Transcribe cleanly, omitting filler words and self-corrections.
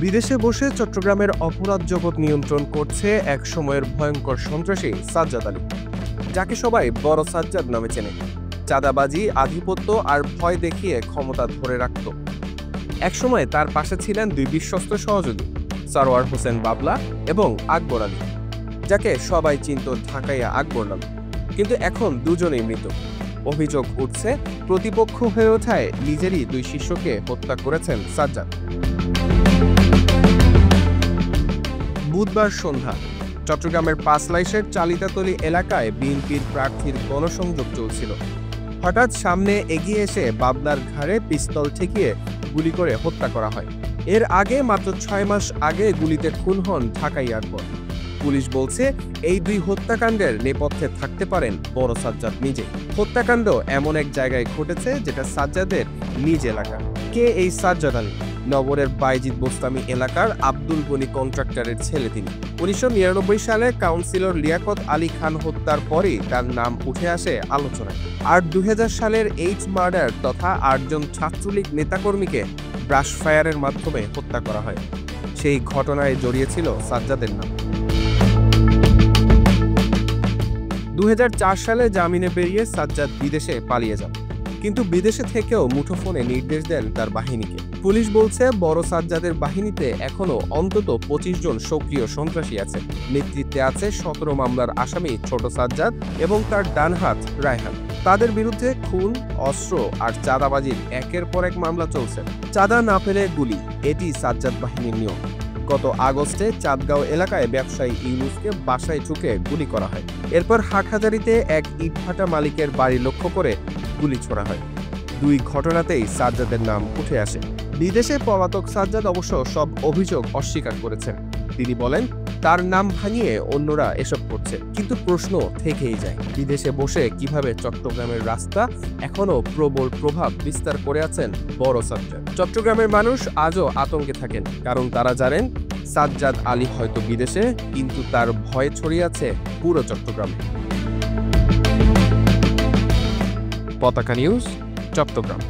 বিদেশে বসে চট্টগ্রামের অপরাধ জগৎ নিয়ন্ত্রণ করছে এক সময়ের ভয়ঙ্কর সন্ত্রাসী সাজ্জাদ আলী, যাকে সবাই বড় সাজ্জাদ নামে চেনে। চাঁদাবাজি, আধিপত্য আর ভয় দেখিয়ে ক্ষমতা ধরে রাখত। একসময় তার পাশে ছিলেন দুই বিশ্বস্ত সহযোগী, সারোয়ার হোসেন বাবলা এবং আকবর আলী, যাকে সবাই চিনত ঢাকাইয়া আকবর নামে। কিন্তু এখন দুজনেই মৃত। অভিযোগ উঠছে প্রতিপক্ষ হয়ে ওঠায় নিজেরই দুই শিষ্যকে হত্যা করেছেন সাজ্জাদ। বুধবার সন্ধ্যা চট্টগ্রামের পাঁচলাইশের চালিতাতলী এলাকায় বিএনপির প্রার্থীর গণসংযোগ চলছিল। হঠাৎ সামনে এগিয়ে এসে বাবলার ঘাড়ে পিস্তল ঠেকিয়ে গুলি করে হত্যা করা হয়। এর আগে মাত্র 6 মাস আগে গুলিতে খুন হন ঢাকাই আকবর। পুলিশ বলছে এই দুই হত্যাকাণ্ডের নেপথ্যে থাকতে পারেন বড় সাজ্জাদ নিজেই। হত্যাকাণ্ড এমন এক জায়গায় ঘটেছে যেটা সাজ্জাদের নিজ এলাকা। কে এই সাজ্জাদ আলী? নগরের বাইজিদ বোস্তামি এলাকার আব্দুল গনি কন্ট্রাক্টরের ছেলে তিনি। 1999 সালে কাউন্সিলর লিয়াকত আলী খান হত্যার পরই তার নাম উঠে আসে আলোচনায়। আর 2000 সালের এইচ মার্ডার তথা 8 জন ছাত্রলীগ নেতাকর্মীকে ব্রাশ ফায়ারের মাধ্যমে হত্যা করা হয়। সেই ঘটনায় জড়িয়েছিল সাজ্জাদের নাম। 2004 সালে জামিনে বেরিয়ে সাজ্জাদ বিদেশে পালিয়ে যান, কিন্তু বিদেশে থেকেও মুঠোফোনে নির্দেশ দেন তার বাহিনীকে। পুলিশ বলছে বড় সাজ্জাদের বাহিনীতে এখনো অন্তত 25 জন সক্রিয় সন্ত্রাসী আছে। নেতৃত্বে আছে 17 মামলার আসামি ছোট সাজ্জাদ এবং তার ডান হাত রায়হান। তাদের বিরুদ্ধে খুন, অস্ত্র আর চাঁদাবাজির একের পর এক মামলা চলছে। চাঁদা না পেলে গুলি, এটি সাজ্জাদ বাহিনীর নিয়ম। গত আগস্টে চাঁদগাঁও এলাকায় ব্যবসায়ী ইউনুসকে বাসায় ঢুকে গুলি করা হয়। এরপর হাটহাজারীতে এক ইটভাটা মালিকের বাড়ি লক্ষ্য করে গুলি ছোড়া হয়। দুই ঘটনাতেই সাজ্জাদের নাম উঠে আসে। বিদেশে পলাতক সাজ্জাদ অবশ্য সব অভিযোগ অস্বীকার করেছেন। তিনি বলেন তার নাম ভাঙিয়ে অন্যরা এসব করছে। কিন্তু প্রশ্ন থেকেই যায়, বিদেশে বসে কিভাবে চট্টগ্রামের রাস্তা এখনো প্রবল প্রভাব বিস্তার করে আছেন বড় সাজ্জাদ। চট্টগ্রামের মানুষ আজও আতঙ্কে থাকেন, কারণ তারা জানেন সাজ্জাদ আলী হয়তো বিদেশে, কিন্তু তার ভয় ছড়িয়ে আছে পুরো চট্টগ্রামে। পতাকা নিউজ, চট্টগ্রাম।